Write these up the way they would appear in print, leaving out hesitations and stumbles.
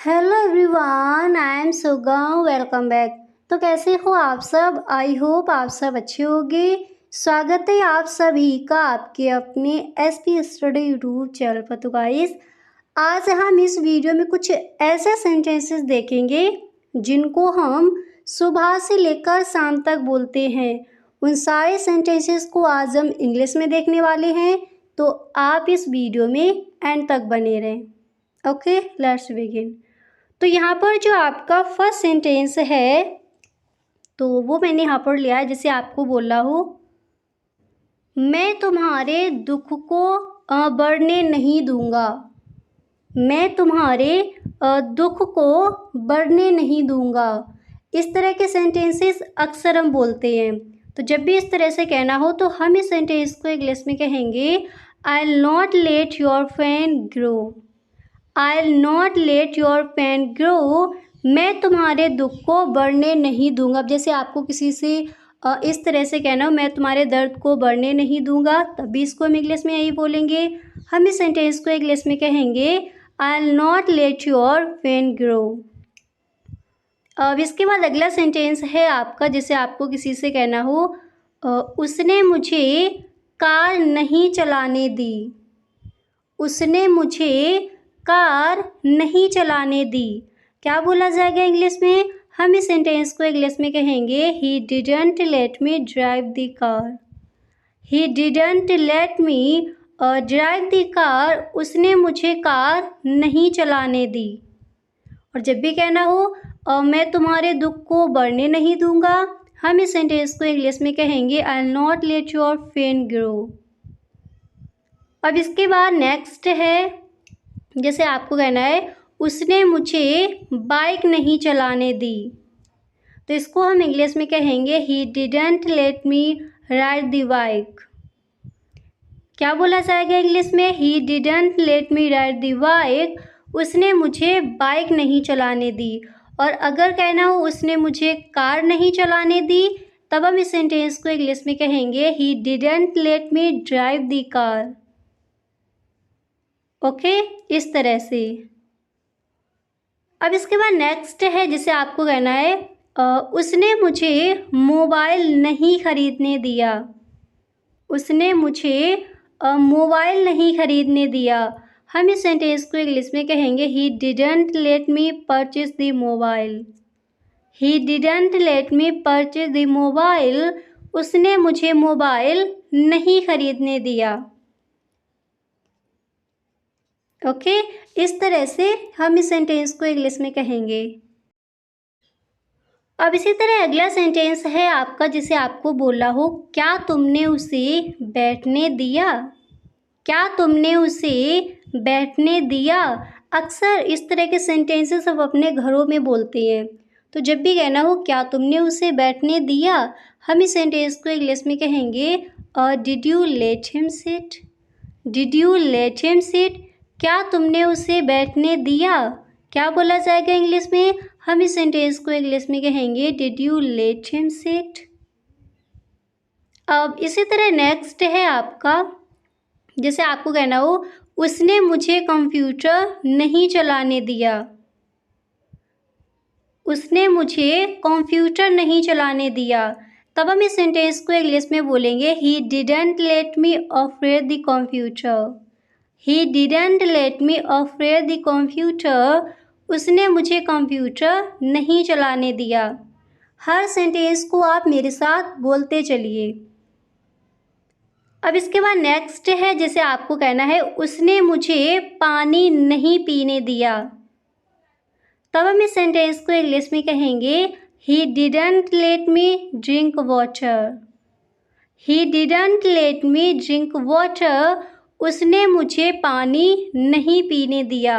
Hello everyone, I am सुगम। Welcome back. तो कैसे हो आप सब? आई होप आप सब अच्छे होंगे। स्वागत है आप सभी का आपके अपने एसपी स्टडी यूट्यूब चैनल पर। तो गाइस, आज हम इस वीडियो में कुछ ऐसे सेंटेंसेस देखेंगे जिनको हम सुबह से लेकर शाम तक बोलते हैं। उन सारे सेंटेंसेस को आज हम इंग्लिश में देखने वाले हैं, तो आप इस वीडियो में एंड तक बने रहें। Okay, let's begin. तो यहाँ पर जो आपका फर्स्ट सेंटेंस है, तो वो मैंने यहाँ पर लिया है, जैसे आपको बोला हो, मैं तुम्हारे दुख को बढ़ने नहीं दूंगा। मैं तुम्हारे दुख को बढ़ने नहीं दूंगा। इस तरह के सेंटेंसेस अक्सर हम बोलते हैं। तो जब भी इस तरह से कहना हो तो हम इस सेंटेंस को इंग्लिश में कहेंगे, I will not let your pain grow. I will not let your pain grow. मैं तुम्हारे दुख को बढ़ने नहीं दूंगा। अब जैसे आपको किसी से इस तरह से कहना हो, मैं तुम्हारे दर्द को बढ़ने नहीं दूंगा, तभी इसको हम इंग्लिश में यही बोलेंगे। हम इस सेंटेंस को इंग्लिश में कहेंगे, I will not let your pain grow. अब इसके बाद अगला सेंटेंस है आपका, जैसे आपको किसी से कहना हो, उसने मुझे कार नहीं चलाने दी। उसने मुझे कार नहीं चलाने दी। क्या बोला जाएगा इंग्लिश में? हम इस सेंटेंस को इंग्लिश में कहेंगे, he didn't let me drive the car. He didn't let me drive the car. उसने मुझे कार नहीं चलाने दी। और जब भी कहना हो, मैं तुम्हारे दुख को बढ़ने नहीं दूंगा, हम इस सेंटेंस को इंग्लिश में कहेंगे, I will not let your pain grow. अब इसके बाद नेक्स्ट है, जैसे आपको कहना है, उसने मुझे बाइक नहीं चलाने दी। तो इसको हम इंग्लिश में कहेंगे, he didn't let me ride the bike. क्या बोला जाएगा इंग्लिश में? He didn't let me ride the bike. उसने मुझे बाइक नहीं चलाने दी। और अगर कहना हो, उसने मुझे कार नहीं चलाने दी, तब हम इस सेंटेंस को इंग्लिश में कहेंगे, he didn't let me drive the car. Okay, इस तरह से। अब इसके बाद नेक्स्ट है, जिसे आपको कहना है, उसने मुझे मोबाइल नहीं खरीदने दिया। उसने मुझे मोबाइल नहीं खरीदने दिया। हम इस सेंटेंस को इंग्लिश में कहेंगे, he didn't let me purchase the mobile. He didn't let me purchase the mobile. उसने मुझे मोबाइल नहीं खरीदने दिया। ओके, इस तरह से हम इस सेंटेंस को इंग्लिश में कहेंगे। अब इसी तरह अगला सेंटेंस है आपका, जिसे आपको बोला हो, क्या तुमने उसे बैठने दिया। क्या तुमने उसे बैठने दिया। अक्सर इस तरह के सेंटेंसेस हम अपने घरों में बोलते हैं। तो जब भी कहना हो, क्या तुमने उसे बैठने दिया, हम इस सेंटेंस को इंग्लिश में कहेंगे, did you let him sit. Did you let him sit. क्या तुमने उसे बैठने दिया। क्या बोला जाएगा इंग्लिश में? हम इस सेंटेंस को इंग्लिश में कहेंगे, did you let him sit. अब इसी तरह नेक्स्ट है आपका, जैसे आपको कहना हो, उसने मुझे कंप्यूटर नहीं चलाने दिया। उसने मुझे कंप्यूटर नहीं चलाने दिया। तब हम इस सेंटेंस को इंग्लिश में बोलेंगे, he didn't let me operate the computer. He didn't let me operate the computer. उसने मुझे कंप्यूटर नहीं चलाने दिया। हर सेंटेंस को आप मेरे साथ बोलते चलिए। अब इसके बाद नेक्स्ट है, जैसे आपको कहना है, उसने मुझे पानी नहीं पीने दिया। तब हम इस सेंटेंस को इंग्लिश में कहेंगे, he didn't let me drink water. He didn't let me drink water. उसने मुझे पानी नहीं पीने दिया।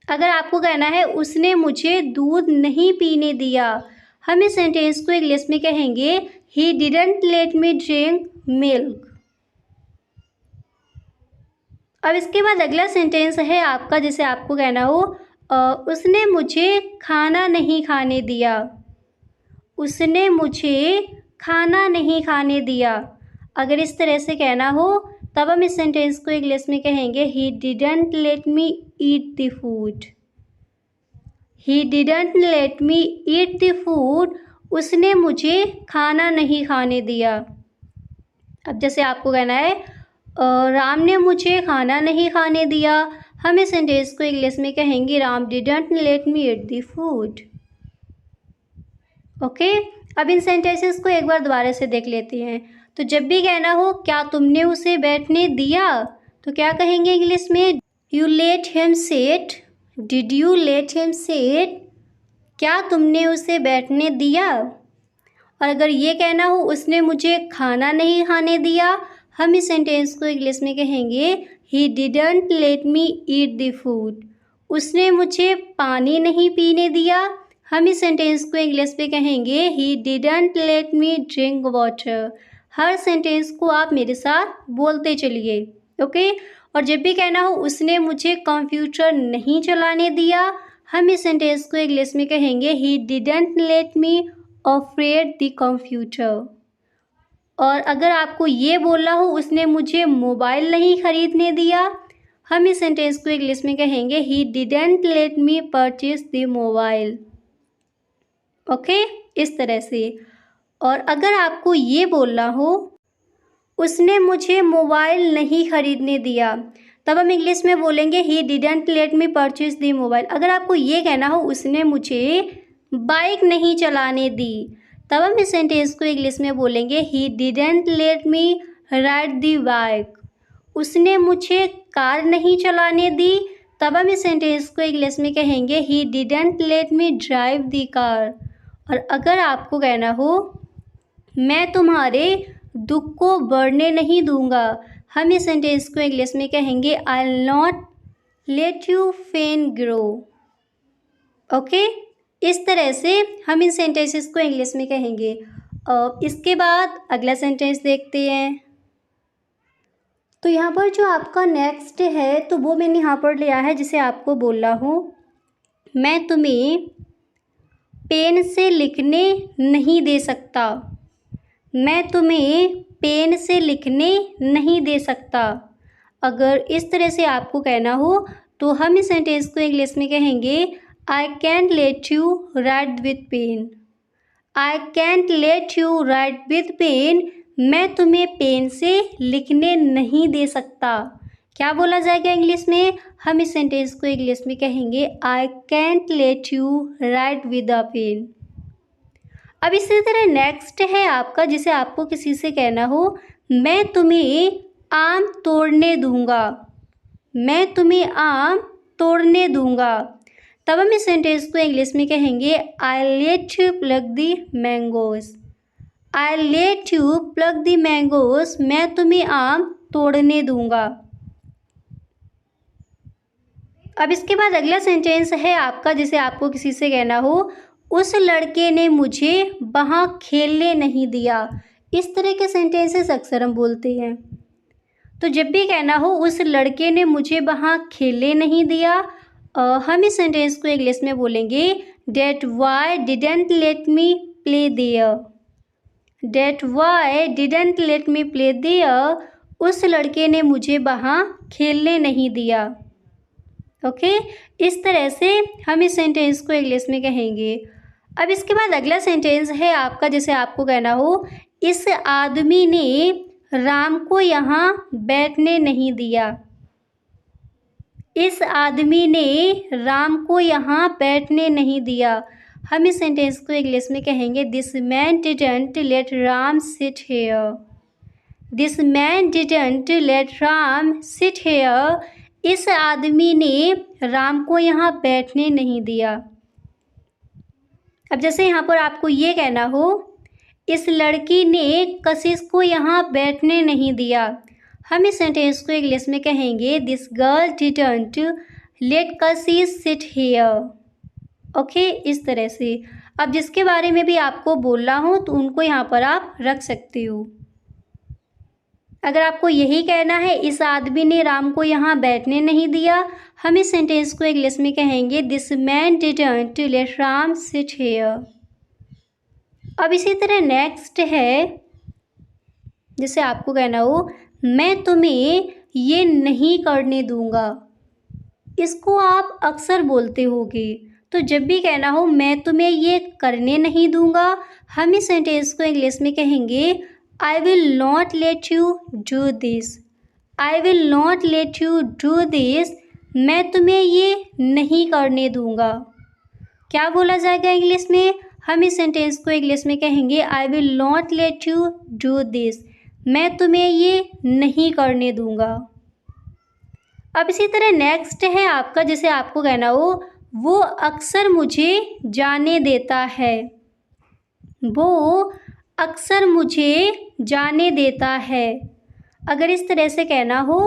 अगर आपको कहना है, उसने मुझे दूध नहीं पीने दिया, हम इस सेंटेंस को इंग्लिश में कहेंगे, he didn't let me drink milk. अब इसके बाद अगला सेंटेंस है आपका, जैसे आपको कहना हो, उसने मुझे खाना नहीं खाने दिया। उसने मुझे खाना नहीं खाने दिया। अगर इस तरह से कहना हो, तब हम इस सेंटेंस को इंग्लिश में कहेंगे he didn't let me eat the food. He didn't let me eat the food, उसने मुझे खाना नहीं खाने दिया। अब जैसे आपको कहना है राम ने मुझे खाना नहीं खाने दिया, हम इस सेंटेंस को इंग्लिश में कहेंगे Ram didn't let me eat the food. Okay, अब इन सेंटेंसेस को एक बार दोबारा से देख लेते हैं। तो जब भी कहना हो क्या तुमने उसे बैठने दिया, तो क्या कहेंगे इंग्लिश में, you let him sit, did you let him sit, क्या तुमने उसे बैठने दिया। और अगर ये कहना हो उसने मुझे खाना नहीं खाने दिया, हम इस सेंटेंस को इंग्लिश में कहेंगे he didn't let me eat the food, उसने मुझे पानी नहीं पीने दिया, हम इस सेंटेंस को इंग्लिश में कहेंगे he didn't let me drink water. Her sentence को आप मेरे साथ बोलते चलिए, ओके। और जब भी कहना हो उसने मुझे कंप्यूटर नहीं चलाने दिया, हम इस सेंटेंस को इंग्लिश में कहेंगे he didn't let me operate the computer. और अगर आपको ये बोलना हो उसने मुझे मोबाइल नहीं खरीदने दिया, हम इस सेंटेंस को इंग्लिश में कहेंगे he didn't let me purchase the mobile. Okay, इस तरह से। और अगर आपको ये बोलना हो उसने मुझे मोबाइल नहीं खरीदने दिया, तब हम इंग्लिश में बोलेंगे he didn't let me purchase the mobile. अगर आपको ये कहना हो उसने मुझे बाइक नहीं चलाने दी, तब हम इस सेंटेंस को इंग्लिश में बोलेंगे he didn't let me ride the bike, उसने मुझे कार नहीं चलाने दी, तब हम इस सेंटेंस को इंग्लिश में कहेंगे he didn't let me drive the car. और अगर आपको कहना हो मैं तुम्हारे दुख को बढ़ने नहीं दूंगा, हम इस सेंटेंस को इंग्लिश में कहेंगे I will not let you pain grow. Okay, इस तरह से हम इन सेंटेंसेस को इंग्लिश में कहेंगे। इसके बाद अगला सेंटेंस देखते हैं। तो यहाँ पर जो आपका नेक्स्ट है तो वो मैंने यहाँ पर लिया है, जिसे आपको बोलना हो मैं तुम्हें पेन से लिखने नहीं दे सकता, मैं तुम्हें पेन से लिखने नहीं दे सकता। अगर इस तरह से आपको कहना हो तो हम इस सेंटेंस को इंग्लिश में कहेंगे I can't let you write with pen. I can't let you write with pen, मैं तुम्हें पेन से लिखने नहीं दे सकता। क्या बोला जाएगा इंग्लिश में, हम इस सेंटेंस को इंग्लिश में कहेंगे I can't let you write with a pen. अब इसी तरह नेक्स्ट है आपका, जिसे आपको किसी से कहना हो मैं तुम्हें आम तोड़ने दूंगा, मैं तुम्हें आम तोड़ने दूंगा, तब हम इस सेंटेंस को इंग्लिश में कहेंगे I let you plug the mangoes. I let you plug the mangoes, मैं तुम्हें आम तोड़ने दूंगा। अब इसके बाद अगला सेंटेंस है आपका, जिसे आपको किसी से कहना हो उस लड़के ने मुझे वहाँ खेलने नहीं दिया। इस तरह के सेंटेंसेस अक्सर हम बोलते हैं। तो जब भी कहना हो उस लड़के ने मुझे वहाँ खेलने नहीं दिया, हम इस सेंटेंस को इंग्लिश में बोलेंगे that why didn't let me play there. That why didn't let me play there, उस लड़के ने मुझे वहाँ खेलने नहीं दिया। ओके, इस तरह से हम इस सेंटेंस को इंग्लिश में कहेंगे। अब इसके बाद अगला सेंटेंस है आपका, जिसे आपको कहना हो इस आदमी ने राम को यहाँ बैठने नहीं दिया। इस आदमी ने राम को यहाँ बैठने नहीं दिया, हम इस सेंटेंस को इंग्लिश में कहेंगे this man didn't late Ram sit here. This man didn't late Ram sit here, इस आदमी ने राम को यहाँ बैठने नहीं दिया। अब जैसे यहाँ पर आपको ये कहना हो इस लड़की ने कशिश को यहाँ बैठने नहीं दिया, हम इस सेंटेंस को इंग्लिश में कहेंगे this girl didn't late Kashish sit here. Okay, इस तरह से। अब जिसके बारे में भी आपको बोलना हो तो उनको यहाँ पर आप रख सकते हो। अगर आपको यही कहना है इस आदमी ने राम को यहाँ बैठने नहीं दिया, हम इस सेंटेंस को इंग्लिश में कहेंगे this man didn't late Ram sit here. अब इसी तरह नेक्स्ट है, जिसे आपको कहना हो मैं तुम्हें ये नहीं करने दूंगा। इसको आप अक्सर बोलते होगे। तो जब भी कहना हो मैं तुम्हें ये करने नहीं दूंगा, हम इस सेंटेंस को इंग्लिश में कहेंगे I will not let you do this. I will not let you do this. मैं तुम्हें ये नहीं करने दूंगा। क्या बोला जाएगा इंग्लिश में? हम इस सेंटेंस को इंग्लिश में कहेंगे I will not let you do this. मैं तुम्हें ये नहीं करने दूंगा। अब इसी तरह नेक्स्ट है आपका, जैसे आपको कहना हो वो अक्सर मुझे जाने देता है। वो अक्सर मुझे जाने देता है। अगर इस तरह से कहना हो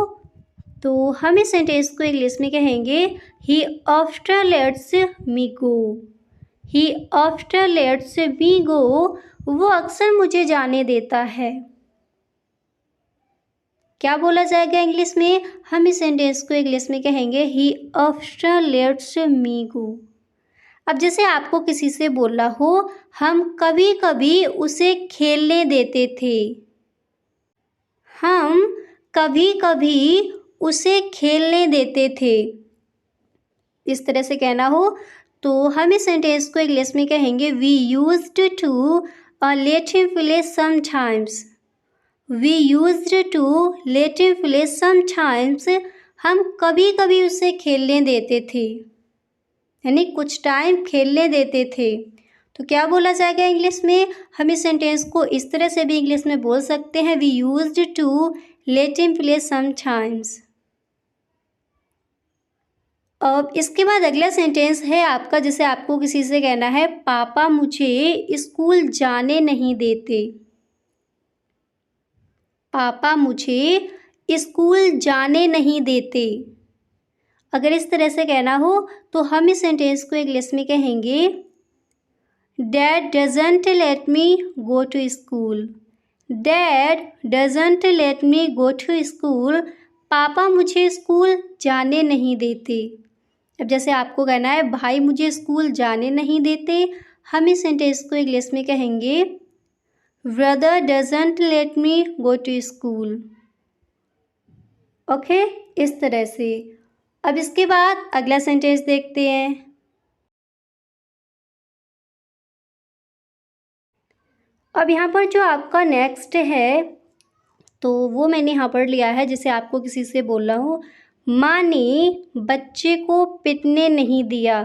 तो हम इस सेंटेंस को इंग्लिश में कहेंगे he often lets me go. He often lets me go. वो अक्सर मुझे जाने देता है। क्या बोला जाएगा इंग्लिश में? हम इस सेंटेंस को इंग्लिश में कहेंगे ही ऑफ्टर लेट्स मी गो। अब जैसे आपको किसी से बोला हो हम कभी कभी उसे खेलने देते थे। हम कभी कभी उसे खेलने देते थे। इस तरह से कहना हो तो हम इस सेंटेंस को इंग्लिश में कहेंगे we used to let him play sometimes. We used to let him play sometimes. हम कभी कभी उसे खेलने देते थे, यानी कुछ टाइम खेलने देते थे। तो क्या बोला जाएगा इंग्लिश में? हम इस सेंटेंस को इस तरह से भी इंग्लिश में बोल सकते हैं we used to let him play sometimes. अब इसके बाद अगला सेंटेंस है आपका, जैसे आपको किसी से कहना है पापा मुझे स्कूल जाने नहीं देते। पापा मुझे स्कूल जाने नहीं देते। अगर इस तरह से कहना हो तो हम इस सेंटेंस को इंग्लिश में कहेंगे dad doesn't let me go to school. Dad doesn't let me go to school. पापा मुझे स्कूल जाने नहीं देते। अब जैसे आपको कहना है भाई मुझे स्कूल जाने नहीं देते, हम इस सेंटेंस को इंग्लिश में कहेंगे brother doesn't let me go to school. Okay, इस तरह से। अब इसके बाद अगला सेंटेंस देखते हैं। अब यहाँ पर जो आपका नेक्स्ट है तो वो मैंने यहाँ पर लिया है, जैसे आपको किसी से बोला हो माँ ने बच्चे को पिटने नहीं दिया।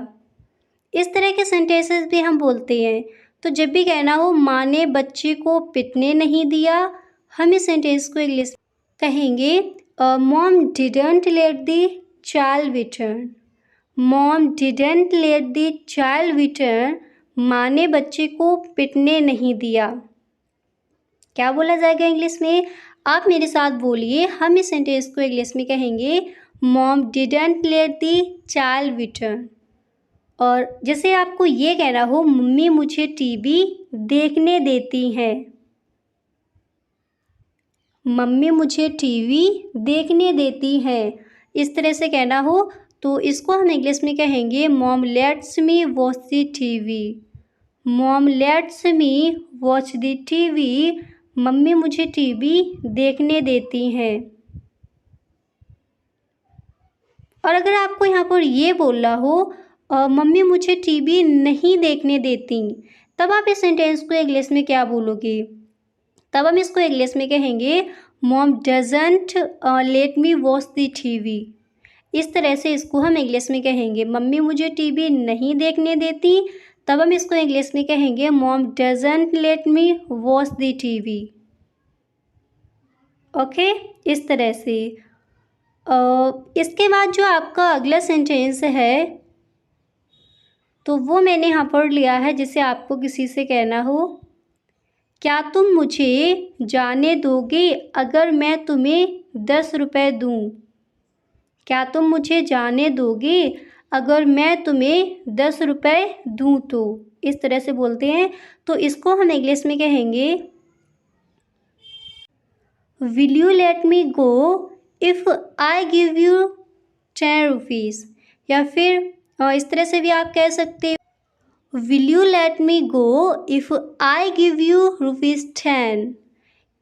इस तरह के सेंटेंसेस भी हम बोलते हैं। तो जब भी कहना हो माँ ने बच्चे को पिटने नहीं दिया, हम इस सेंटेंस को इंग्लिश कहेंगे mom didn't let the child return. Mom didn't let the child return. माँ ने बच्चे को पिटने नहीं दिया। क्या बोला जाएगा इंग्लिश में? आप मेरे साथ बोलिए। हम इस सेंटेंस को इंग्लिश में कहेंगे mom didn't let the child return. और जैसे आपको ये कहना हो मम्मी मुझे टीवी देखने देती हैं। मम्मी मुझे टीवी देखने देती हैं। इस तरह से कहना हो तो इसको हम इंग्लिश में कहेंगे mom let's me watch the TV. Mom let's me watch the TV. Mummy मुझे टीवी देखने देती हैं। और अगर आपको यहाँ पर ये बोलना हो मम्मी मुझे टीवी नहीं देखने देती, तब आप इस सेंटेंस को इंग्लिश में क्या बोलोगे? तब हम इसको इंग्लिश में कहेंगे mom doesn't let me watch the TV. इस तरह से इसको हम इंग्लिश में कहेंगे मम्मी मुझे टीवी नहीं देखने देती, तब हम इसको इंग्लिश में कहेंगे mom doesn't let me watch the TV. Okay, इस तरह से। इसके बाद जो आपका अगला सेंटेंस है तो वो मैंने यहाँ पर लिया है, जैसे आपको किसी से कहना हो क्या तुम मुझे जाने दोगे अगर मैं तुम्हें 10 रुपये दूँ। क्या तुम मुझे जाने दोगे अगर मैं तुम्हें 10 रुपये दूँ। तो इस तरह से बोलते हैं। तो इसको हम इंग्लिश में कहेंगे will you let me go if I give you 10 rupees. या फिर इस तरह से भी आप कह सकते हो will you let me go if I give you rupees 10।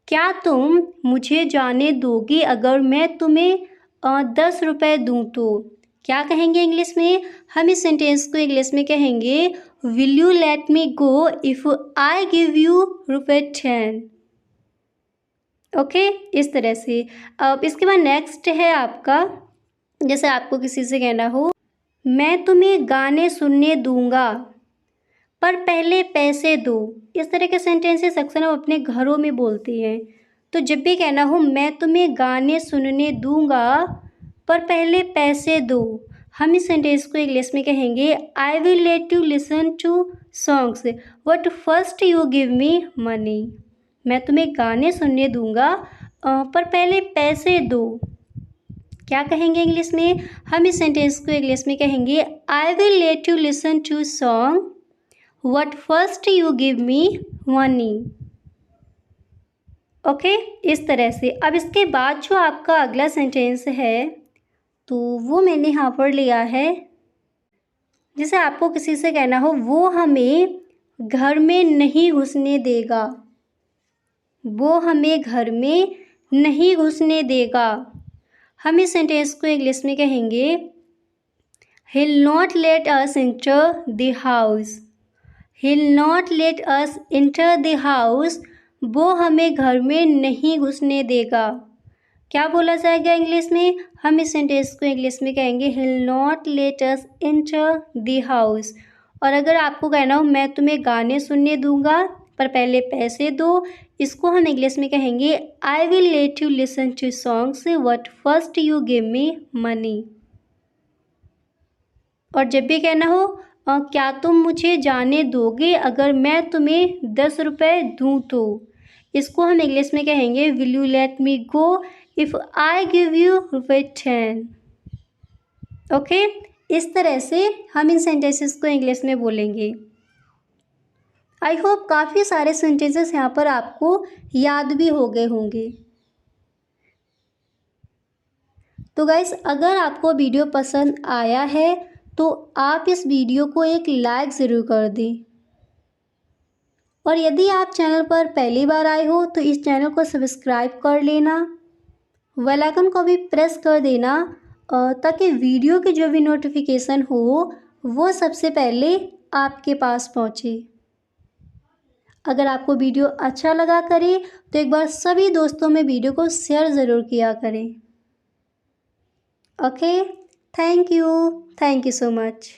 क्या तुम मुझे जाने दोगे अगर मैं तुम्हें 10 रुपये दूँ तो? क्या कहेंगे इंग्लिश में? हम इस सेंटेंस को इंग्लिश में कहेंगे will you let me go if I give you ₹10। Okay, इस तरह से। अब इसके बाद नेक्स्ट है आपका, जैसे आपको किसी से कहना हो मैं तुम्हें गाने सुनने दूंगा पर पहले पैसे दो। इस तरह के सेंटेंसेस अक्सर हम अपने घरों में बोलते हैं। तो जब भी कहना हो मैं तुम्हें गाने सुनने दूंगा पर पहले पैसे दो, हम इस सेंटेंस को इंग्लिश में कहेंगे I will let you listen to songs but first you give me money. मैं तुम्हें गाने सुनने दूंगा पर पहले पैसे दो। क्या कहेंगे इंग्लिश में? हम इस सेंटेंस को इंग्लिश में कहेंगे I will let you listen to song What first you give me money। Okay, इस तरह से। अब इसके बाद जो आपका अगला सेंटेंस है तो वो मैंने यहाँ पर लिया है, जैसे आपको किसी से कहना हो वो हमें घर में नहीं घुसने देगा। वो हमें घर में नहीं घुसने देगा। हम इस सेंटेंस को इंग्लिश में कहेंगे He'll not let us enter the house। He'll not let us enter the house। वो हमें घर में नहीं घुसने देगा। क्या बोला जाएगा इंग्लिश में? हम इस सेंटेंस को इंग्लिश में कहेंगे He'll not let us enter the house। और अगर आपको कहना हो मैं तुम्हें गाने सुनने दूंगा पर पहले पैसे दो, इसको हम इंग्लिश में कहेंगे I will let you listen to songs but first you give me money। और जब भी कहना हो क्या तुम मुझे जाने दोगे अगर मैं तुम्हें 10 रुपये दूँ तो, इसको हम इंग्लिश में कहेंगे will you let me go if I give you ₹10। Okay, इस तरह से हम इन सेंटेंसेस को इंग्लिश में बोलेंगे। आई होप काफ़ी सारे सेंटेंसेस यहाँ पर आपको याद भी हो गए होंगे। तो गाइस, अगर आपको वीडियो पसंद आया है तो आप इस वीडियो को एक लाइक ज़रूर कर दें। और यदि आप चैनल पर पहली बार आए हो तो इस चैनल को सब्सक्राइब कर लेना, बेल आइकन को भी प्रेस कर देना ताकि वीडियो की जो भी नोटिफिकेशन हो वो सबसे पहले आपके पास पहुँचे। अगर आपको वीडियो अच्छा लगा करे तो एक बार सभी दोस्तों में वीडियो को शेयर ज़रूर किया करें। Okay, thank you so much.